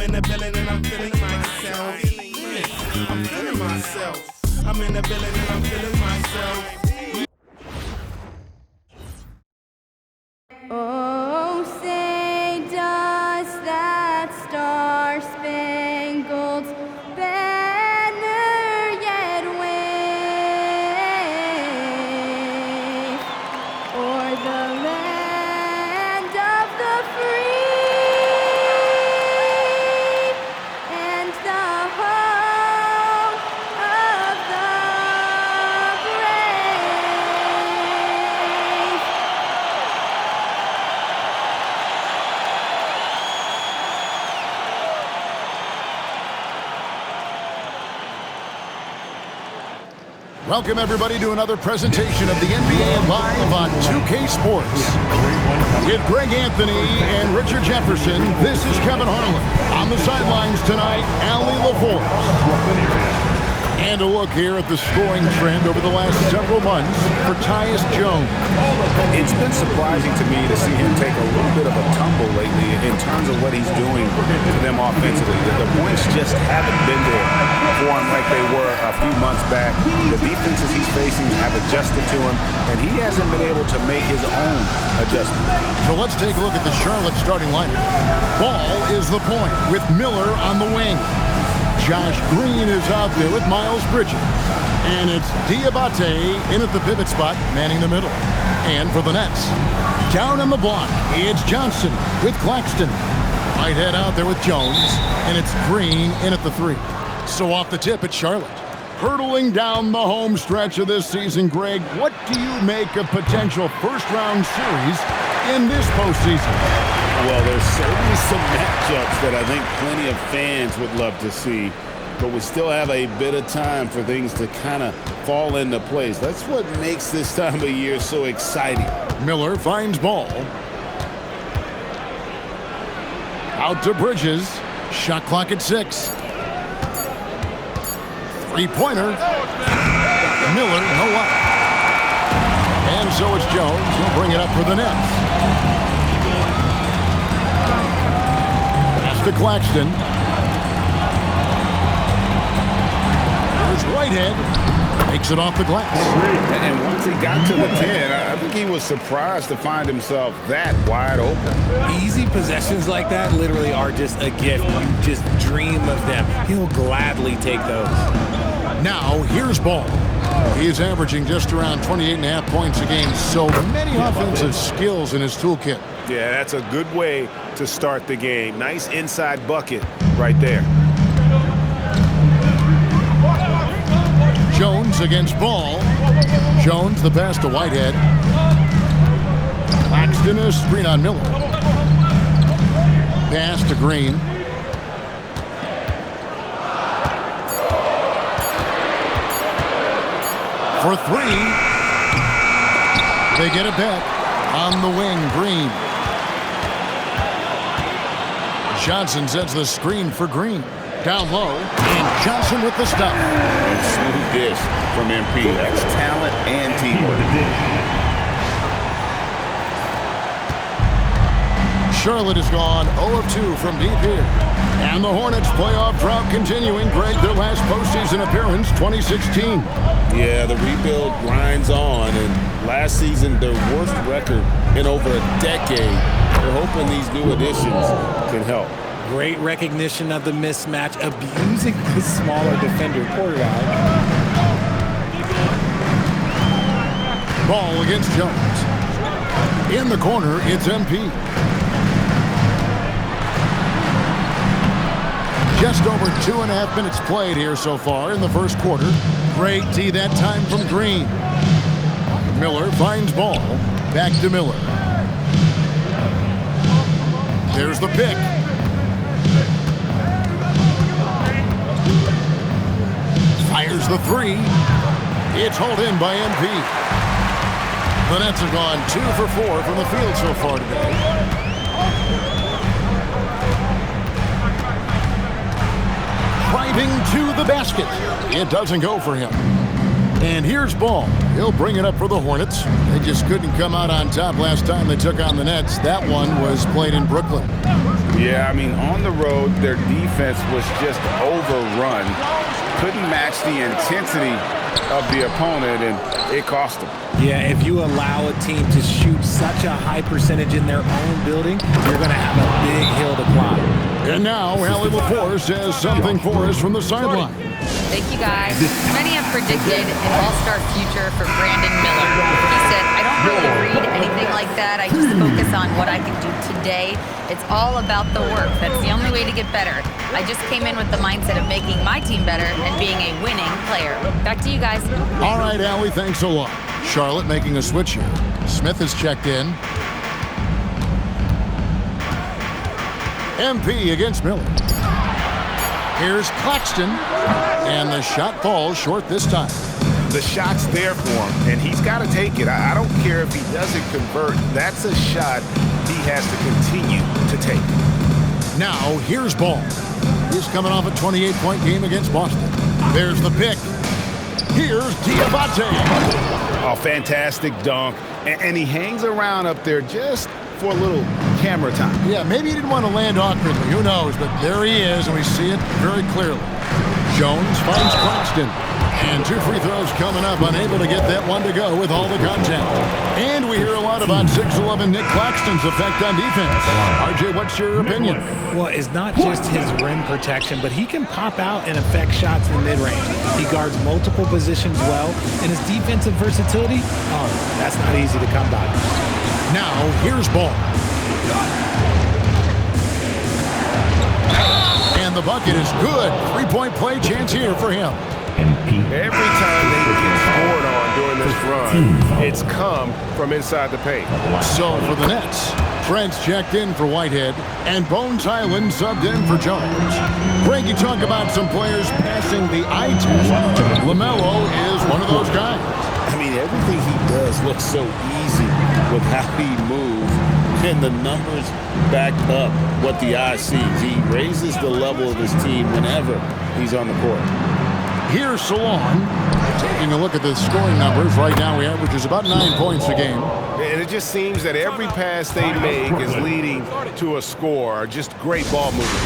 in the building and I'm feeling myself. I'm feeling myself. I'm in the building and I'm feeling myself. Oh, say does that star-spangled banner yet wave o'er the land of the free and the home of the brave? Welcome, everybody, to another presentation of the NBA Live on 2K Sports. With Greg Anthony and Richard Jefferson, this is Kevin Harlan. On the sidelines tonight, Allie LaForce. And a look here at the scoring trend over the last several months for Tyus Jones. It's been surprising to me to see him take a little bit of a tumble lately in terms of what he's doing to them offensively. The points just haven't been there for him like they were a few months back. The defenses he's facing have adjusted to him, and he hasn't been able to make his own adjustment. So let's take a look at the Charlotte starting lineup. Ball is the point with Miller on the wing. Josh Green is out there with Miles Bridges. And it's Diabate in at the pivot spot, manning the middle. And for the Nets, down on the block, it's Johnson with Claxton. Whitehead out there with Jones. And it's Green in at the 3. So off the tip, it's Charlotte. Hurtling down the home stretch of this season, Greg, what do you make of potential first-round series in this postseason? Well, there's certainly some matchups that I think plenty of fans would love to see, but we still have a bit of time for things to kind of fall into place. That's what makes this time of year so exciting. Miller finds Ball. Out to Bridges. Shot clock at 6. Three-pointer. Miller, no up. And so it's Jones. He'll bring it up for the Nets. To Claxton. There's Whitehead. Takes it off the glass. And once he got to the 10, I think he was surprised to find himself that wide open. Easy possessions like that literally are just a gift. You just dream of them. He'll gladly take those. Now, here's Ball. He is averaging just around 28.5 points a game. So many offensive skills in his toolkit. Yeah, that's a good way to start the game. Nice inside bucket right there. Jones against Ball. Jones, the pass to Whitehead. Claxton, a screen on Miller. Pass to Green. For 3. They get it back. On the wing, Green. Johnson sets the screen for Green. Down low, and Johnson with the stop. And smooth dish from MP. That's talent and teamwork. Charlotte has gone 0 of 2 from deep here. And the Hornets playoff drought continuing. Greg, their last postseason appearance, 2016. Yeah, the rebuild grinds on, and last season their worst record in over a decade. They're hoping these new additions can help. Great recognition of the mismatch, abusing the smaller defender. Poor guy. Ball against Jones. In the corner, it's MP. Just over 2.5 minutes played here so far in the first quarter. Great D that time from Green. Miller finds Ball. Back to Miller. There's the pick. Fires the 3. It's hauled in by MP. The Nets have gone 2 for 4 from the field so far today. Driving to the basket. It doesn't go for him. And here's Ball. He'll bring it up for the Hornets. They just couldn't come out on top last time they took on the Nets. That one was played in Brooklyn. Yeah, I mean, on the road, their defense was just overrun. Couldn't match the intensity of the opponent, and it cost them. Yeah, if you allow a team to shoot such a high percentage in their own building, you're going to have a big hill to climb. And now, Allie LaForce has something for us from the sideline. Thank you, guys. Many have predicted an all-star future for Brandon Miller. He said, I don't really read anything like that. I just focus on what I can do today. It's all about the work. That's the only way to get better. I just came in with the mindset of making my team better and being a winning player. Back to you guys. All right, Allie, thanks a lot. Charlotte making a switch here. Smith has checked in. MP against Miller. Here's Claxton, and the shot falls short this time. The shot's there for him, and he's got to take it. I don't care if he doesn't convert. That's a shot he has to continue to take. Now, here's Ball. He's coming off a 28-point game against Boston. There's the pick. Here's Diabate. A fantastic dunk, and he hangs around up there just for a little camera time. Yeah, maybe he didn't want to land awkwardly. Who knows? But there he is, and we see it very clearly. Jones finds Claxton. And 2 free throws coming up, unable to get that one to go with all the contact. And we hear a lot about 6'11" Nick Claxton's effect on defense. RJ, what's your opinion? Well, it's not just his rim protection, but he can pop out and affect shots in the mid-range. He guards multiple positions well, and his defensive versatility, that's not easy to come by. Now, here's Ball. And the bucket is good. 3-point play chance here for him. Every time they get scored on during this run, it's come from inside the paint. So for the Nets, Trent's checked in for Whitehead, and Bones Highland subbed in for Jones. Greg, you talk about some players passing the eye test. LaMelo is one of those guys. I mean, everything he does looks so easy with how he moves, and the numbers back up what the eye sees. He raises the level of his team whenever he's on the court. Here's Salon. Taking a look at the scoring numbers, right now he averages about 9 points a game. And it just seems that every pass they make is leading to a score. Just great ball movement.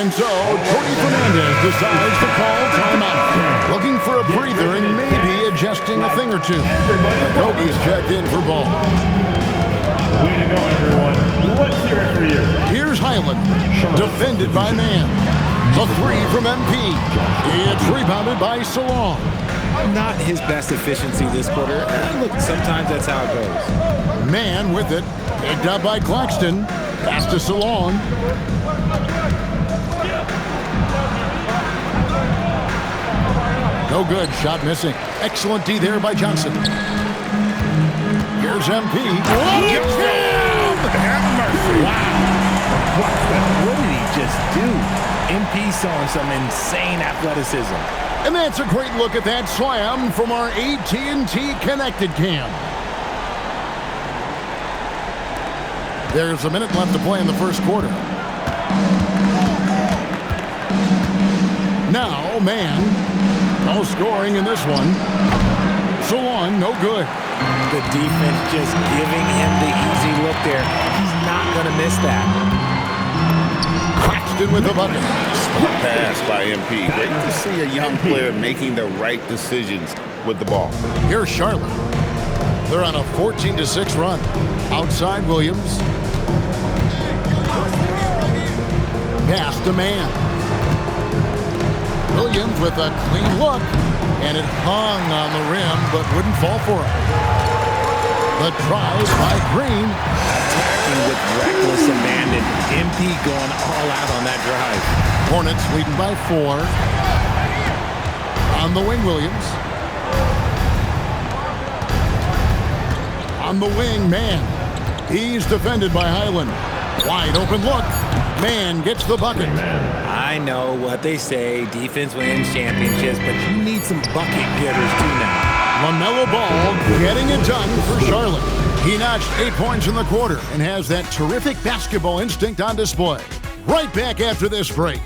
And so, Jordy Fernandez decides to call timeout. Looking for a breather and maybe adjusting a thing or two. Kobe's checked in for Ball. Way to go, everyone. Let's hear it for you. Here's Highland, defended by Mann. A 3 from MP. It's rebounded by Salon. Not his best efficiency this quarter. Look, sometimes that's how it goes. Mann with it. Picked up by Claxton. Pass to Salon. No good. Shot missing. Excellent D there by Johnson. Here's MP. Wow. What did he just do? MP showing some insane athleticism. And that's a great look at that slam from our AT&T Connected Cam. There's a minute left to play in the first quarter. Now, Mann. No scoring in this one. Salon, no good. The defense just giving him the easy look there. He's not going to miss that. Claxton with the bucket. Smart pass by MP. Great to see a young player making the right decisions with the ball. Here's Charlotte. They're on a 14-6 run. Outside Williams. Pass to Mann. Williams with a clean look. And it hung on the rim, but wouldn't fall for it. The tries by Green. Attacking with reckless abandon. MP going all out on that drive. Hornets leading by 4. On the wing, Williams. On the wing, Mann. He's defended by Highland. Wide open look. Mann gets the bucket. I know what they say, defense wins championships, but you need some bucket getters too now. LaMelo Ball getting it done for Charlotte. He notched 8 points in the quarter and has that terrific basketball instinct on display. Right back after this break.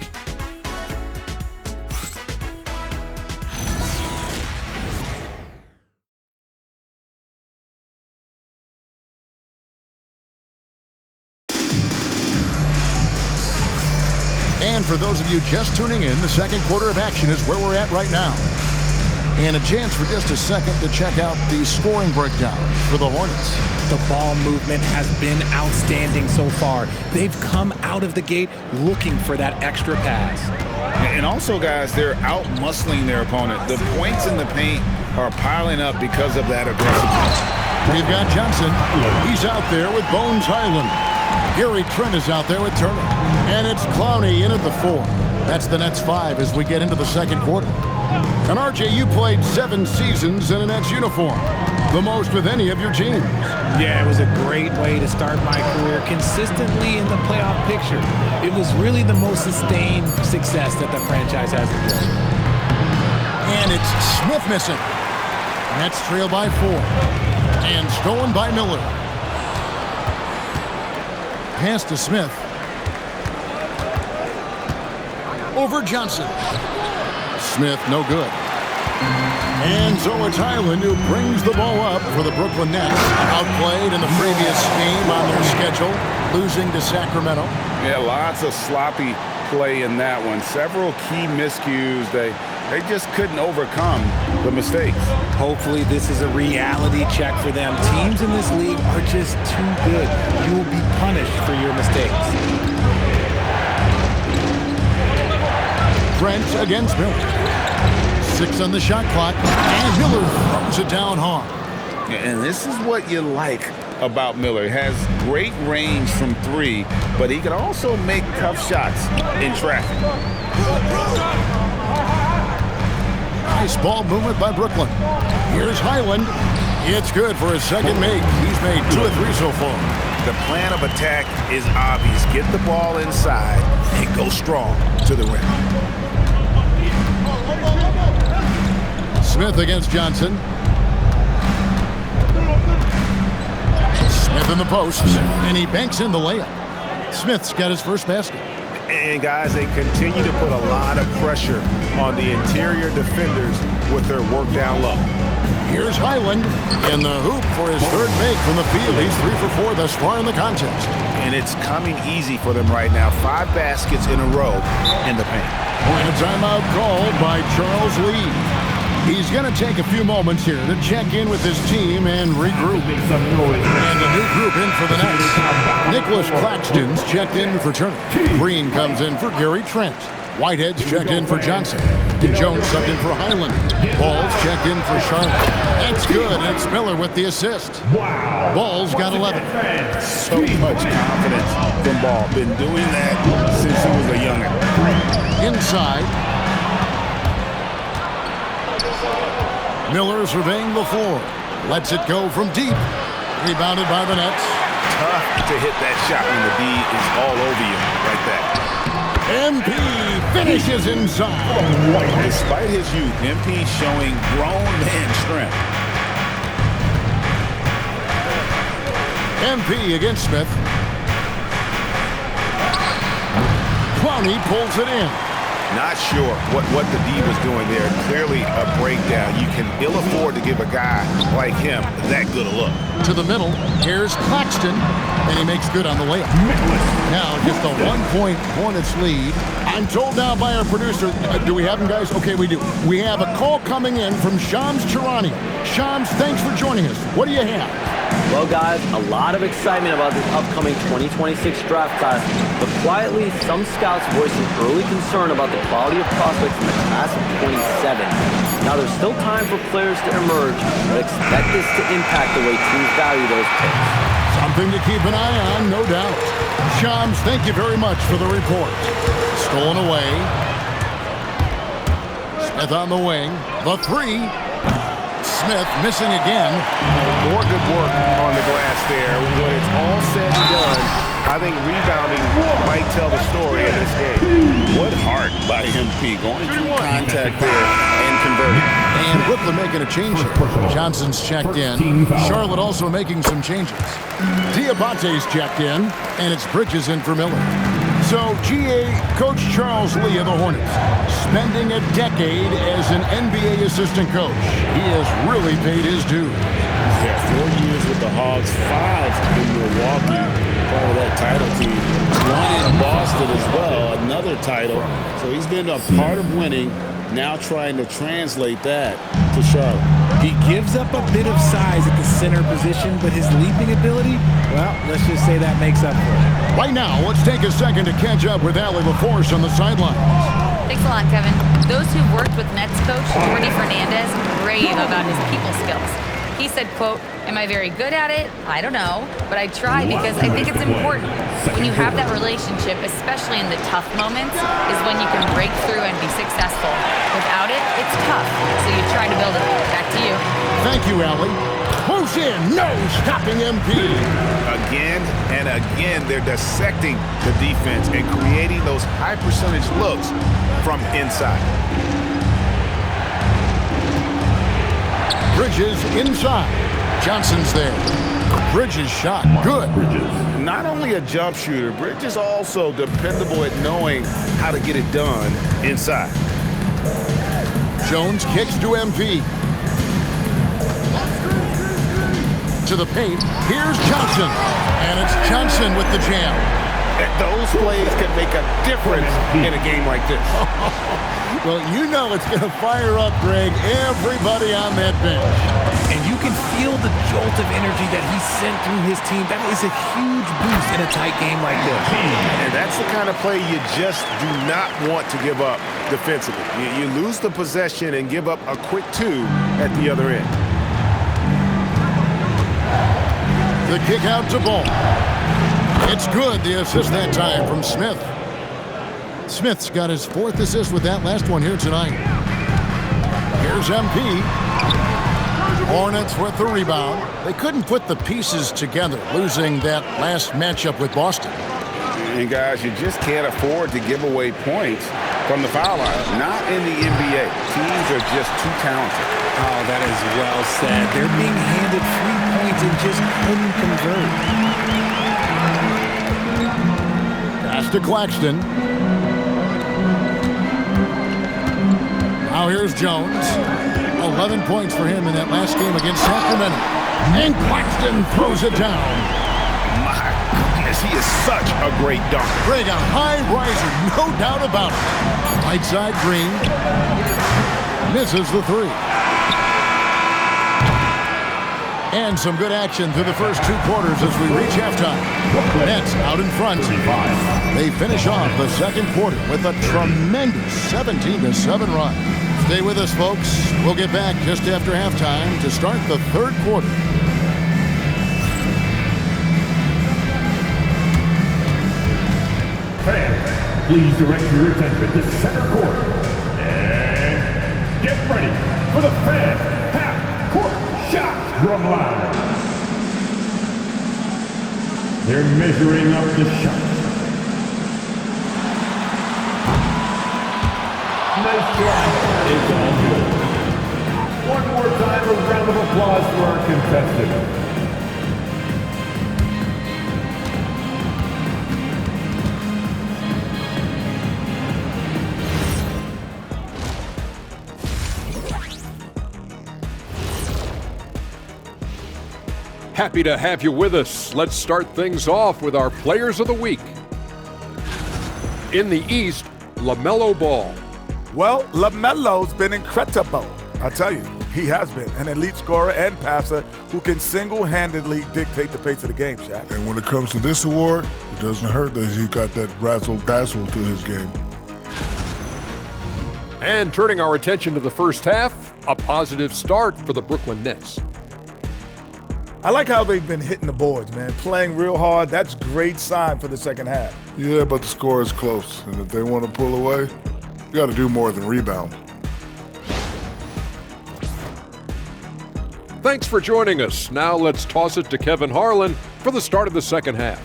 And for those of you just tuning in, the second quarter of action is where we're at right now. And a chance for just a second to check out the scoring breakdown for the Hornets. The ball movement has been outstanding so far. They've come out of the gate looking for that extra pass. And also, guys, they're out-muscling their opponent. The points in the paint are piling up because of that aggressiveness. We've got Johnson. He's out there with Bones Highland. Gary Trent is out there with Turner. And it's Clowney in at the 4. That's the Nets 5 as we get into the second quarter. And RJ, you played 7 seasons in a Nets uniform, the most with any of your teams. Yeah, it was a great way to start my career consistently in the playoff picture. It was really the most sustained success that the franchise has enjoyed. And it's Smith missing. Nets trail by 4. And stolen by Miller. Pass to Smith. Over Johnson. Smith, no good. And so it's Highland who brings the ball up for the Brooklyn Nets. Outplayed in the previous game on their schedule, losing to Sacramento. Yeah, lots of sloppy play in that one. Several key miscues. They just couldn't overcome the mistakes. Hopefully this is a reality check for them. Teams in this league are just too good. You will be punished for your mistakes. Trent against Miller. 6 on the shot clock, and Miller throws it down hard. And this is what you like about Miller. He has great range from 3, but he can also make tough shots in traffic. Nice ball movement by Brooklyn. Here's Highland. It's good for his second make. He's made 2 or 3 so far. The plan of attack is obvious. Get the ball inside and go strong to the rim. Smith against Johnson. Smith in the post, and he banks in the layup. Smith's got his first basket. And, guys, they continue to put a lot of pressure on the interior defenders with their work down low. Here's Highland in the hoop for his third make from the field. He's 3 for 4 thus far in the contest. And it's coming easy for them right now. 5 baskets in a row in the paint. And a timeout called by Charles Lee. He's going to take a few moments here to check in with his team and regroup. And a new group in for the Nets. Nicholas Claxton's checked in for Turner. Green comes in for Gary Trent. Whitehead's checked in for Johnson. Jones subbed in for Highland. Ball's checked in for Charlotte. That's good. And it's Miller with the assist. Ball's got 11. So much confidence from Ball. Been doing that since he was a youngin'. Inside. Miller surveying the floor. Lets it go from deep. Rebounded by the Nets. Tough to hit that shot when the D is all over you like that. MP finishes inside. Despite his youth, MP showing grown man strength. MP against Smith. Clowney pulls it in. Not sure what the D was doing there. Clearly a breakdown. You can ill afford to give a guy like him that good a look. To the middle, here's Claxton, and he makes good on the layup. Now just a 1-point Hornets lead. I'm told now by our producer, do we have him, guys? Okay, we do. We have a call coming in from Shams Charania. Shams, thanks for joining us. What do you have? Well, guys, a lot of excitement about this upcoming 2026 draft class, but quietly, some scouts voicing early concern about the quality of prospects in the class of 27. Now, there's still time for players to emerge, but expect this to impact the way teams value those picks. Something to keep an eye on, no doubt. Shams, thank you very much for the report. Stolen away. Smith on the wing. The 3. Smith missing again. More good work on the glass there. When it's all said and done, I think rebounding might tell the story in this game. What heart by MP going through contact there and converting. And Brooklyn making a change here. Johnson's checked in. Charlotte also making some changes. Diabate's checked in, and it's Bridges in for Miller. So, GA, Coach Charles Lee of the Hornets, spending a decade as an NBA assistant coach. He has really paid his dues. Yeah, 4 years with the Hogs, 5 in Milwaukee, part of that title team. 1 in Boston as well. another title. So he's been a part of winning, now trying to translate that to Charlotte. He gives up a bit of size at the center position, but his leaping ability, well, let's just say that makes up for it. Right now, let's take a second to catch up with Allie LaForce on the sidelines. Thanks a lot, Kevin. Those who've worked with Nets coach Jordi Fernandez rave about his people skills. He said, quote, "Am I very good at it? I don't know, but I try because I think it's important. When you have that relationship, especially in the tough moments, is when you can break through and be successful. Without it, it's tough, so you try to build it." Back to you. Thank you, Allie. Close in, no stopping MP. Again and again, they're dissecting the defense and creating those high percentage looks from inside. Bridges inside. Johnson's there. Bridges shot. Good. Not only a jump shooter, Bridges also dependable at knowing how to get it done inside. Jones kicks to MP. To the paint. Here's Johnson. And it's Johnson with the jam. Those plays can make a difference in a game like this. Well, you know it's going to fire up, Greg, everybody on that bench. And you can feel the jolt of energy that he sent through his team. That is a huge boost in a tight game like this. And that's the kind of play you just do not want to give up defensively. You lose the possession and give up a quick two at the other end. The kick out to Ball. It's good, the assist that time from Smith. Smith's got his 4th assist with that last one here tonight. Here's MP. Hornets with the rebound. They couldn't put the pieces together, losing that last matchup with Boston. And guys, you just can't afford to give away points from the foul line. Not in the NBA. Teams are just too talented. Oh, that is well said. They're being handed 3 points and just couldn't convert. Pass to Claxton. Now here's Jones. 11 points for him in that last game against Sacramento. And Claxton throws it down. My goodness, he is such a great dunker. Greg, a high riser, no doubt about it. Right side Green. Misses the 3. And some good action through the first 2 quarters as we reach halftime. Nets out in front. They finish off the second quarter with a tremendous 17-7 run. Stay with us, folks. We'll get back just after halftime to start the third quarter. Fans, please direct your attention to center court. And get ready for the fan half-court shot drum line. They're measuring up the shot. Nice try. It's all good. One more time, a round of applause for our contestants. Happy to have you with us. Let's start things off with our Players of the Week. In the East, LaMelo Ball. Well, LaMelo's been incredible. I tell you, he has been an elite scorer and passer who can single-handedly dictate the pace of the game, Shaq. And when it comes to this award, it doesn't hurt that he got that razzle-dazzle to his game. And turning our attention to the first half, a positive start for the Brooklyn Nets. I like how they've been hitting the boards, man. Playing real hard. That's great sign for the second half. Yeah, but the score is close. And if they want to pull away, you got to do more than rebound. Thanks for joining us. Now let's toss it to Kevin Harlan for the start of the second half.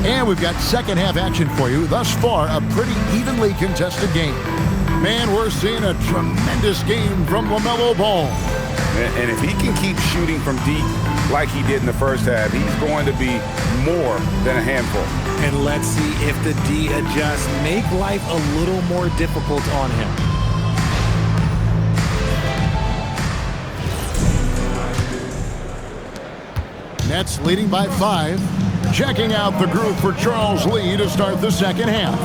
And we've got second half action for you. Thus far, a pretty evenly contested game. Man, we're seeing a tremendous game from LaMelo Ball. And if he can keep shooting from deep like he did in the first half, he's going to be more than a handful. And let's see if the D adjusts, make life a little more difficult on him. Nets leading by 5. Checking out the group for Charles Lee to start the second half.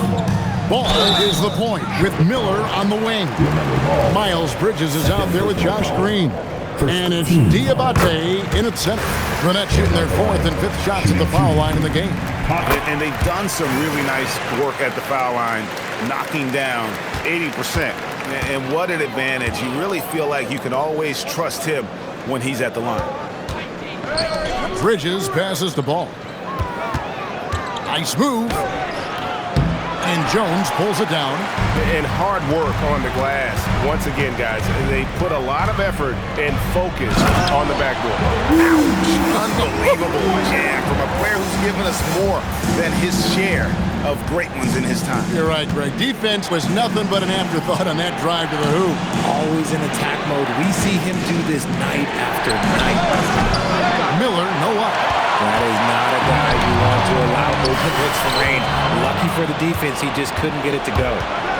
Ball is the point with Miller on the wing. Miles Bridges is out there with Josh Green. And it's Diabate in its center. The Nets shooting their 4th and 5th shots at the foul line in the game. And they've done some really nice work at the foul line, knocking down 80%. And what an advantage. You really feel like you can always trust him when he's at the line. Bridges passes the ball. Nice move. And Jones pulls it down. And hard work on the glass. Once again, guys, they put a lot of effort and focus on the backboard. Ouch. Unbelievable. Yeah, from a player who's given us more than his share of great ones in his time. You're right, Greg. Defense was nothing but an afterthought on that drive to the hoop. Always in attack mode. We see him do this night after night. Miller, no up. That is not a guy you want to allow open looks from range. Lucky for the defense, he just couldn't get it to go.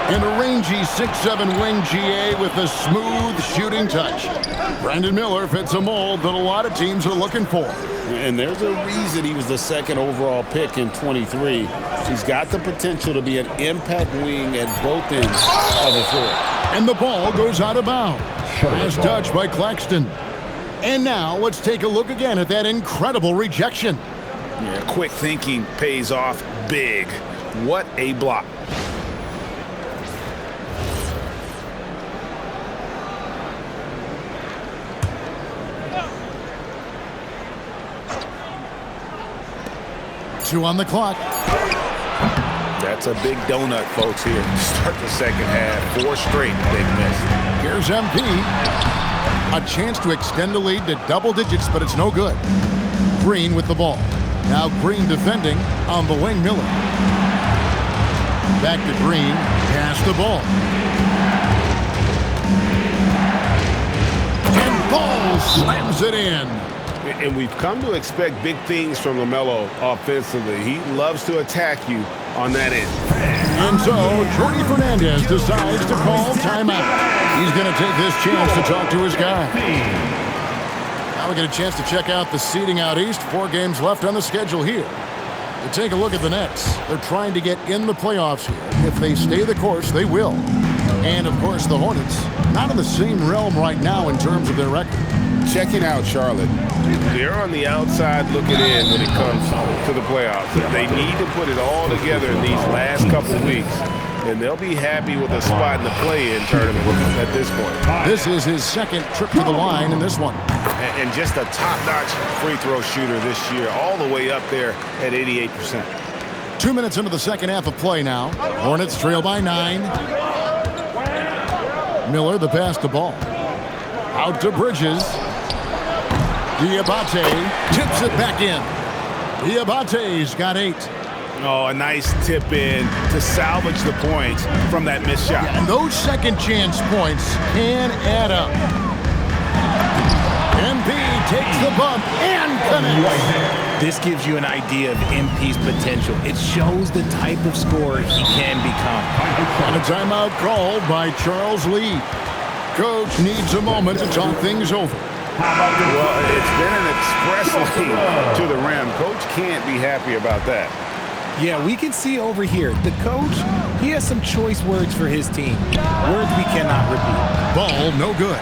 And a rangy 6'7" wing GA with a smooth shooting touch. Brandon Miller fits a mold that a lot of teams are looking for. And there's a reason he was the 2nd overall pick in 23. He's got the potential to be an impact wing at both ends of the floor. And the ball goes out of bounds. Nice touch by Claxton. And now let's take a look again at that incredible rejection. Yeah, quick thinking pays off big. What a block. Two on the clock. That's a big donut, folks, here to start the second half. 4 straight they've missed. Here's MP. A chance to extend the lead to double digits, but it's no good. Green with the ball. Now Green defending on the wing, Miller. Back to Green. Pass the ball. And Ball slams it in. And we've come to expect big things from LaMelo offensively. He loves to attack you on that end. And so Jordy Fernandez decides to call timeout. He's going to take this chance to talk to his guy. Now we get a chance to check out the seeding out east. 4 games left on the schedule here. To take a look at the Nets, they're trying to get in the playoffs here. If they stay the course, they will. And, of course, the Hornets, not in the same realm right now in terms of their record. Checking out Charlotte. They're on the outside looking in when it comes to the playoffs. They need to put it all together in these last couple of weeks, and they'll be happy with a spot in the play-in tournament at this point. This is his 2nd trip to the line in this one. And just a top-notch free throw shooter this year, all the way up there at 88%. 2 minutes into the second half of play now. Hornets trail by 9. Miller, the pass to Ball. Out to Bridges. Diabate tips it back in. Diabate's got 8. Oh, a nice tip in to salvage the points from that missed shot. And those second chance points can add up. MP takes the bump and connects. This gives you an idea of MP's potential. It shows the type of scorer he can become. And a timeout called by Charles Lee. Coach needs a moment to talk things over. Well, it's been an express lane to the rim. Coach can't be happy about that. Yeah, we can see over here, the coach, he has some choice words for his team. Words we cannot repeat. Ball, no good.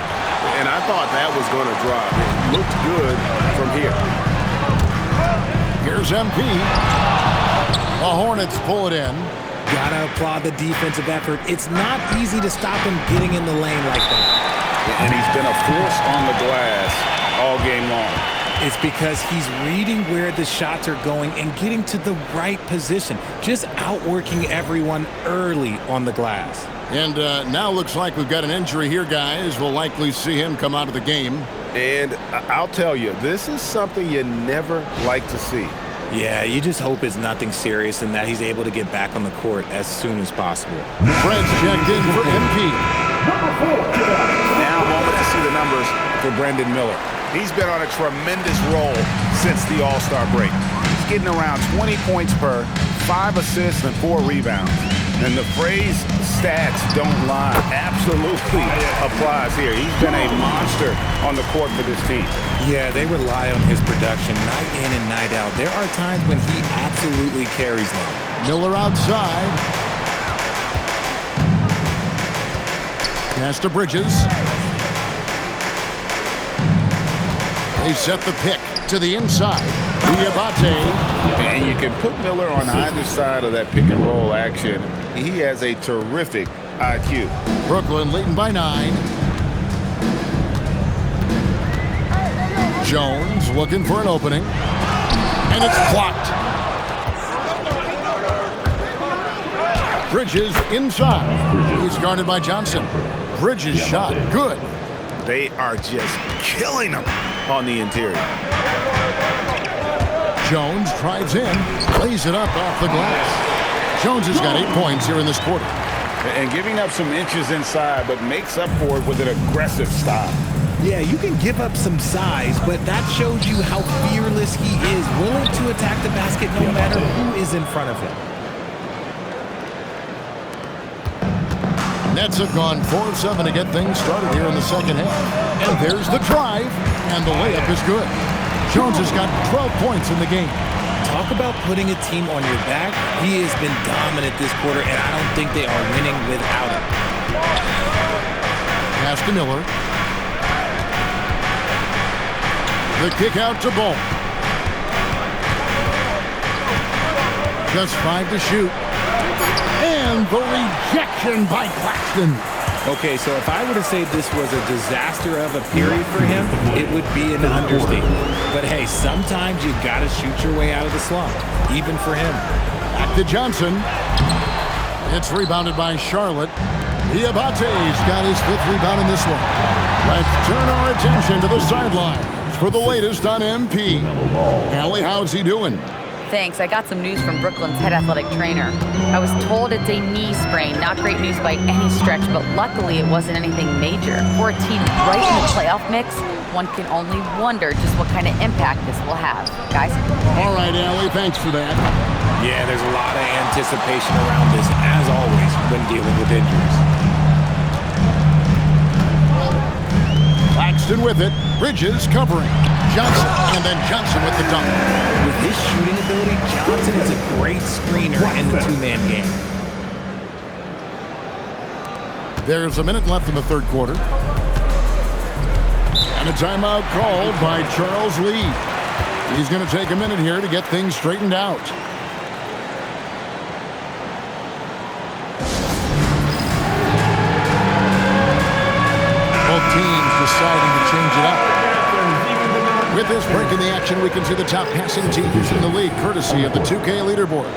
And I thought that was going to drop. It looked good from here. Here's MP. The Hornets pull it in. Gotta applaud the defensive effort. It's not easy to stop him getting in the lane like that. And he's been a force on the glass all game long. It's because he's reading where the shots are going and getting to the right position. Just outworking everyone early on the glass. And now looks like we've got an injury here, guys. We'll likely see him come out of the game. And I'll tell you, this is something you never like to see. Yeah, you just hope it's nothing serious and that he's able to get back on the court as soon as possible. Fred's checked in for MP. Now a moment to see the numbers for Brandon Miller. He's been on a tremendous roll since the All-Star break. He's getting around 20 points per, 5 assists, and 4 rebounds. And the phrase stats don't lie absolutely applies here. He's been a monster on the court for this team. Yeah, they rely on his production night in and night out. There are times when he absolutely carries them. Miller outside. Pass to Bridges. They set the pick to the inside. Diabate. And you can put Miller on either side of that pick and roll action. He has a terrific IQ. Brooklyn leading by 9. Jones looking for an opening. And it's blocked. Bridges inside. He's guarded by Johnson. Bridges shot. Good. They are just killing him on the interior. Jones drives in, lays it up off the glass. Jones has got 8 points here in this quarter. And giving up some inches inside, but makes up for it with an aggressive style. Yeah, you can give up some size, but that shows you how fearless he is, willing to attack the basket no matter who is in front of him. Nets have gone 4 of 7 to get things started here in the second half. And there's the drive, and the layup is good. Jones has got 12 points in the game. Talk about putting a team on your back. He has been dominant this quarter, and I don't think they are winning without him. Pass to Miller. The kick out to Ball. Just 5 to shoot. And the rejection by Claxton. Okay, so if I were to say this was a disaster of a period for him, it would be an understatement. But hey, sometimes you gotta shoot your way out of the slump, even for him. Back to Johnson. It's rebounded by Charlotte. Diabate's got his 5th rebound in this one. Let's turn our attention to the sidelines for the latest on MP. Allie, how's he doing? Thanks. I got some news from Brooklyn's head athletic trainer. I was told it's a knee sprain. Not great news by any stretch, but luckily it wasn't anything major. For a team right in the playoff mix, one can only wonder just what kind of impact this will have. Guys? All right, Allie, thanks for that. Yeah, there's a lot of anticipation around this, as always, when dealing with injuries. Claxton with it. Bridges covering. Johnson, and then Johnson with the dunk. With his shooting ability, Johnson is a great screener in the two-man game. There's a minute left in the third quarter. And a timeout called by Charles Lee. He's going to take a minute here to get things straightened out. Both teams deciding to change it up. With this break in the action, we can see the top passing teams in the league, courtesy of the 2K leaderboard.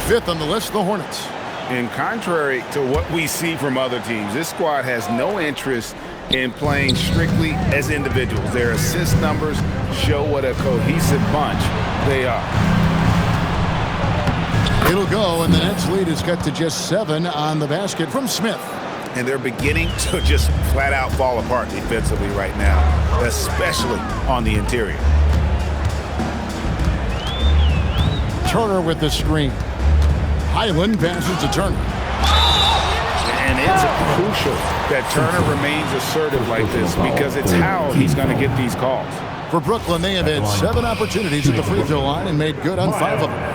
5th on the list, the Hornets. And contrary to what we see from other teams, this squad has no interest in playing strictly as individuals. Their assist numbers show what a cohesive bunch they are. It'll go, and the Nets lead is cut to just 7 on the basket from Smith. And they're beginning to just flat out fall apart defensively right now, especially on the interior. Turner with the screen. Highland passes to Turner. And it's crucial that Turner remains assertive like this because it's how he's going to get these calls. For Brooklyn, they have had 7 opportunities at the free throw line and made good on 5 of them.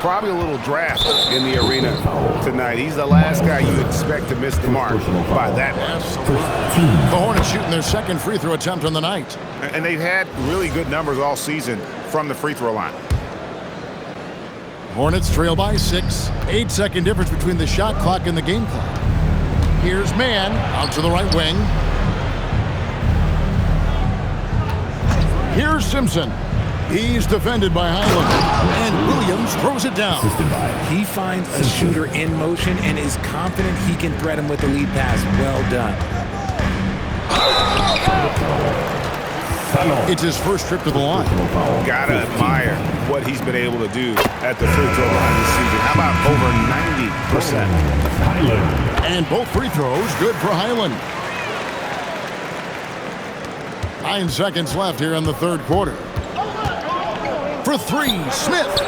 Probably a little draft in the arena tonight. He's the last guy you expect to miss the mark by that much. The Hornets shooting their 2nd free throw attempt on the night. And they've had really good numbers all season from the free throw line. Hornets trail by 6. 8-second difference between the shot clock and the game clock. Here's Mann out to the right wing. Here's Simpson. He's defended by Highland. And Williams throws it down. He finds a shooter in motion and is confident he can thread him with the lead pass. Well done. It's his first trip to the line. Gotta admire what he's been able to do at the free throw line this season. How about over 90%? And both free throws good for Highland. 9 seconds left here in the third quarter. For three, Smith.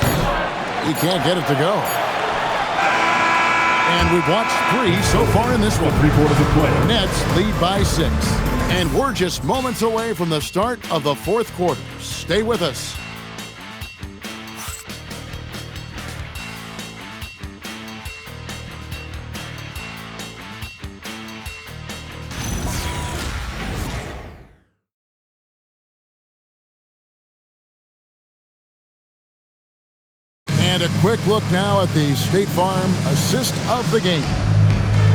He can't get it to go. And we've watched 3 so far in this one. 3 quarters of play. Nets lead by 6. And we're just moments away from the start of the fourth quarter. Stay with us. And a quick look now at the State Farm assist of the game.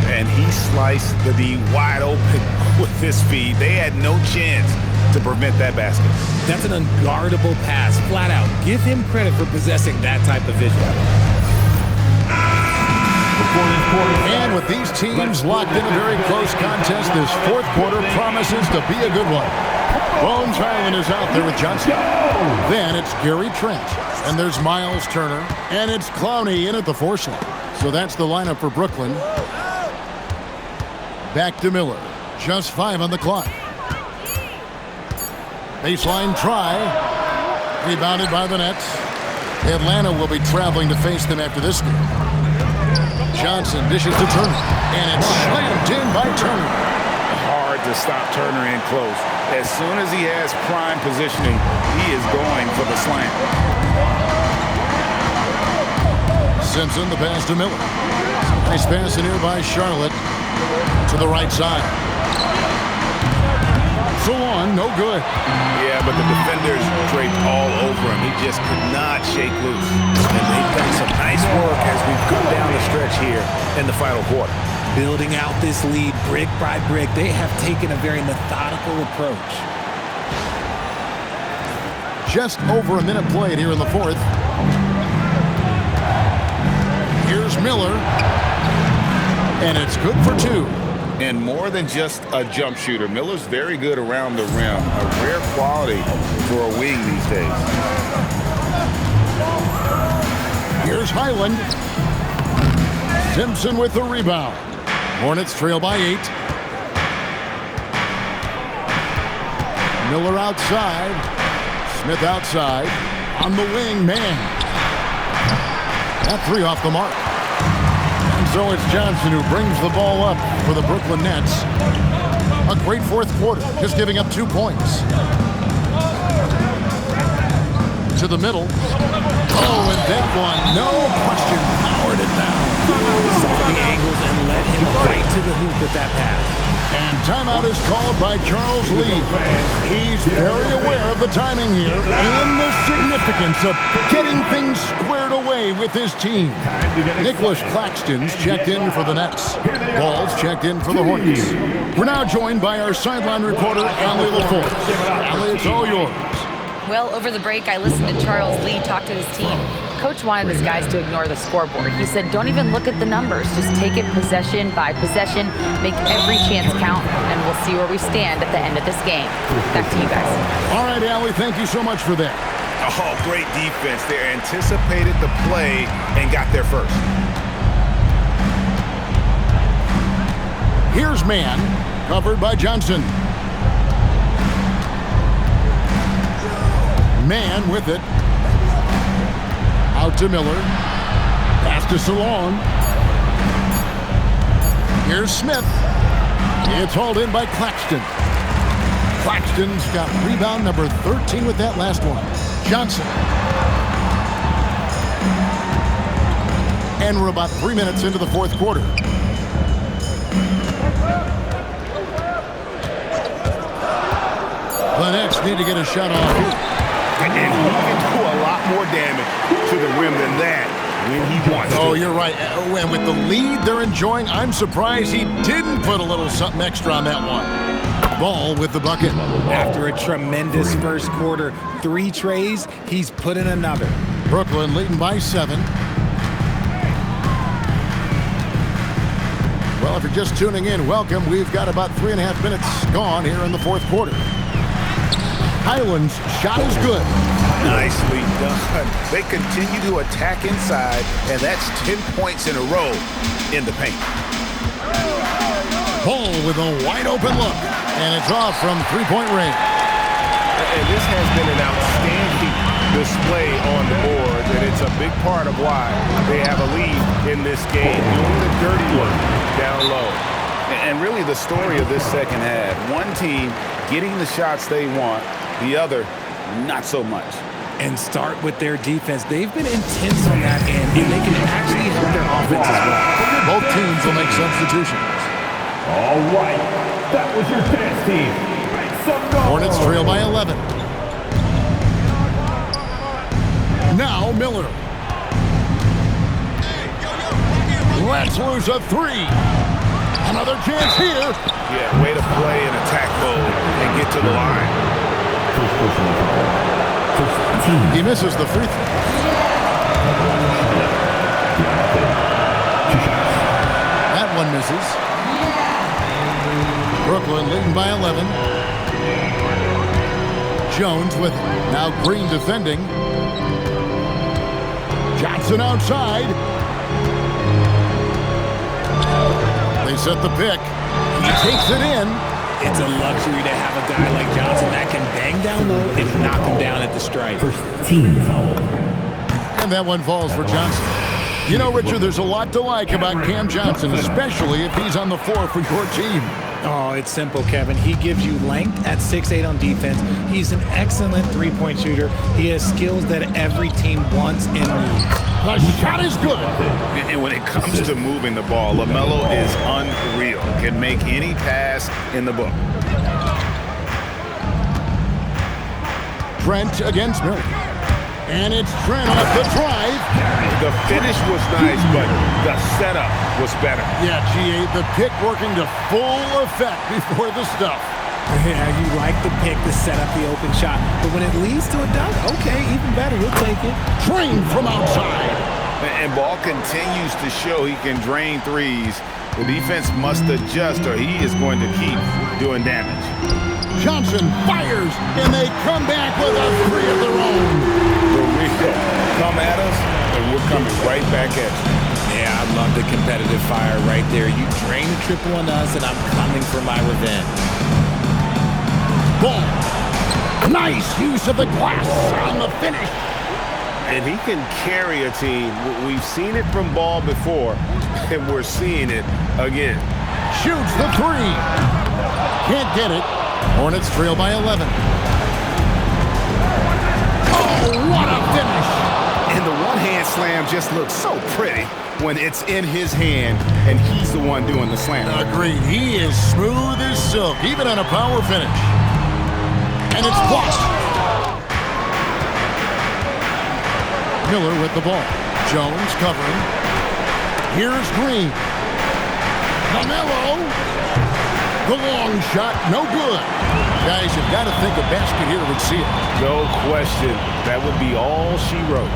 And he sliced the D wide open with his feet. They had no chance to prevent that basket. That's an unguardable pass, flat out. Give him credit for possessing that type of vision. And with these teams locked in a very close contest, this fourth quarter promises to be a good one. Bones Highland is out there with Johnson. Then it's Gary Trent. And there's Miles Turner. And it's Clowney in at the 4 slot. So that's the lineup for Brooklyn. Back to Miller. Just 5 on the clock. Baseline try. Rebounded by the Nets. Atlanta will be traveling to face them after this game. Johnson dishes to Turner. And it's slammed in by Turner. Hard to stop Turner in close. As soon as he has prime positioning, he is going for the slam. Simpson, the pass to Miller. Nice pass in here by Charlotte to the right side. So on, no good. Yeah, but the defenders draped all over him. He just could not shake loose. And they've done some nice work as we've come down the stretch here in the final quarter. Building out this lead brick by brick, they have taken a very methodical approach. Just over a minute played here in the fourth. Here's Miller. And it's good for 2. And more than just a jump shooter, Miller's very good around the rim. A rare quality for a wing these days. Here's Highland. Simpson with the rebound. Hornets trail by 8. Miller outside. Smith outside. On the wing, man. That 3 off the mark. And so it's Johnson who brings the ball up for the Brooklyn Nets. A great fourth quarter, just giving up 2 points. To the middle. Oh, and that one, no question, powered it down. Saw the angles and led him right to the hoop with that pass. And timeout is called by Charles Lee. He's very aware of the timing here and the significance of getting things squared away with his team. Nicholas Claxton's checked in for the Nets. Ball's checked in for the Hornets. We're now joined by our sideline reporter, Allie LaForce. Allie, it's all yours. Well, over the break, I listened to Charles Lee talk to his team. Coach wanted his guys to ignore the scoreboard. He said, don't even look at the numbers. Just take it possession by possession, make every chance count, and we'll see where we stand at the end of this game. Back to you guys. All right, Allie, thank you so much for that. Oh, great defense. They anticipated the play and got there first. Here's man, covered by Johnson. Man with it. Out to Miller. Pass to Salon. Here's Smith. It's hauled in by Claxton. Claxton's got rebound number 13 with that last one. Johnson. And we're about 3 minutes into the fourth quarter. The Nets need to get a shot off here. And he can do a lot more damage to the rim than that when he wants to. Oh, you're right. And with the lead they're enjoying, I'm surprised he didn't put a little something extra on that one. Ball with the bucket. After a tremendous first quarter, 3 trays, he's put in another. Brooklyn leading by 7. Well, if you're just tuning in, welcome. We've got about 3.5 minutes gone here in the fourth quarter. Highland's shot is good. Nicely done. They continue to attack inside, and that's 10 points in a row in the paint. Ball with a wide open look, and it's off from three-point range. And this has been an outstanding display on the board, and it's a big part of why they have a lead in this game, doing the dirty work down low. And really the story of this second half, one team getting the shots they want, the other not so much. And start with their defense. They've been intense on that end, and they can actually help their offense as well. Both teams will make substitutions. All right, that was your dance team. Hornets trail by 11. Now Miller. Let's lose a three. Another chance here. Yeah, way to play in attack mode and get to the line. He misses the free throw. That one misses. Brooklyn leading by 11. Jones with it. Now Green defending. Johnson outside. They set the pick. He takes it in. It's a luxury to have a guy like Johnson that can bang down low and knock him down at the stripe. First team foul. And that one falls for Johnson. You know, Richard, there's a lot to like about Cam Johnson, especially if he's on the floor for your team. Oh, it's simple, Kevin. He gives you length at 6'8" on defense. He's an excellent three-point shooter. He has skills that every team wants and needs. The shot is good. And when it comes to moving the ball, LaMelo is unreal. Can make any pass in the book. Trent against Miller. And it's Trent off the drive. The finish was nice, but the setup was better. Yeah, GA, the pick working to full effect before the stuff. Yeah, you like the pick to set up the open shot, but when it leads to a dunk, okay, even better, you'll take it. Drain from outside. And ball continues to show he can drain threes. The defense must adjust or he is going to keep doing damage. Johnson fires, and they come back with a three of their own. Come at us, and we're coming right back at you. Yeah, I love the competitive fire right there. You drain the triple on us, and I'm coming for my revenge. Ball. Nice use of the glass on the finish. And he can carry a team. We've seen it from Ball before, and we're seeing it again. Shoots the three. Can't get it. Hornets trail by 11. Oh, what a finish. And the one-hand slam just looks so pretty when it's in his hand and he's the one doing the slam. Agreed. He is smooth as silk, even on a power finish. And it's blocked. Miller with the ball. Jones covering. Here's Green. LaMelo. The long shot, no good. Guys, you've got to think a basket here would see it. No question. That would be all she wrote.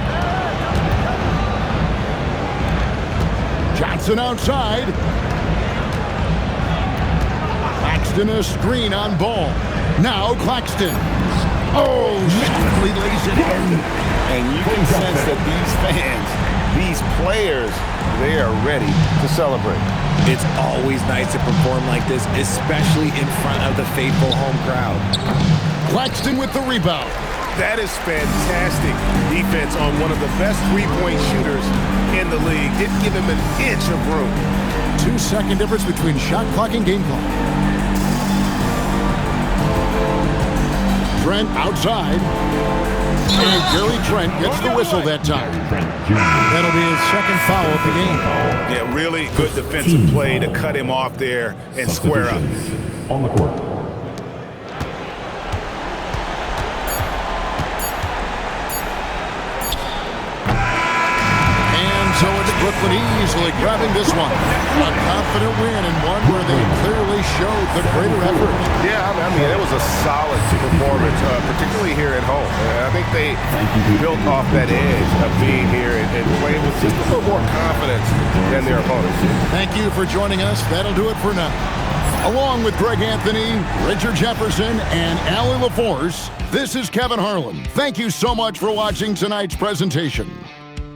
Johnson outside. Claxton a screen on Ball. Now Claxton. Oh, swiftly lays it in. And you can sense that these fans, these players, they are ready to celebrate. It's always nice to perform like this, especially in front of the faithful home crowd. Claxton with the rebound. That is fantastic defense on one of the best three-point shooters in the league. Didn't give him an inch of room. 2-second difference between shot clock and game clock. Trent outside. And Gary Trent gets the whistle that time. That'll be his second foul of the game. Yeah, really good defensive play to cut him off there and square up. On the court. And so it's Brooklyn easily grabbing this one. A confident win and one where they clearly showed the greater effort. Yeah, I mean, it was a solid performance, particularly here at home. I think they built off that edge of being here and played with just a little more confidence than their opponents. Thank you for joining us. That'll do it for now. Along with Greg Anthony, Richard Jefferson, and Allie LaForce, this is Kevin Harlan. Thank you so much for watching tonight's presentation.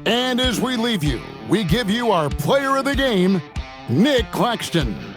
And as we leave you, we give you our player of the game, Nick Claxton.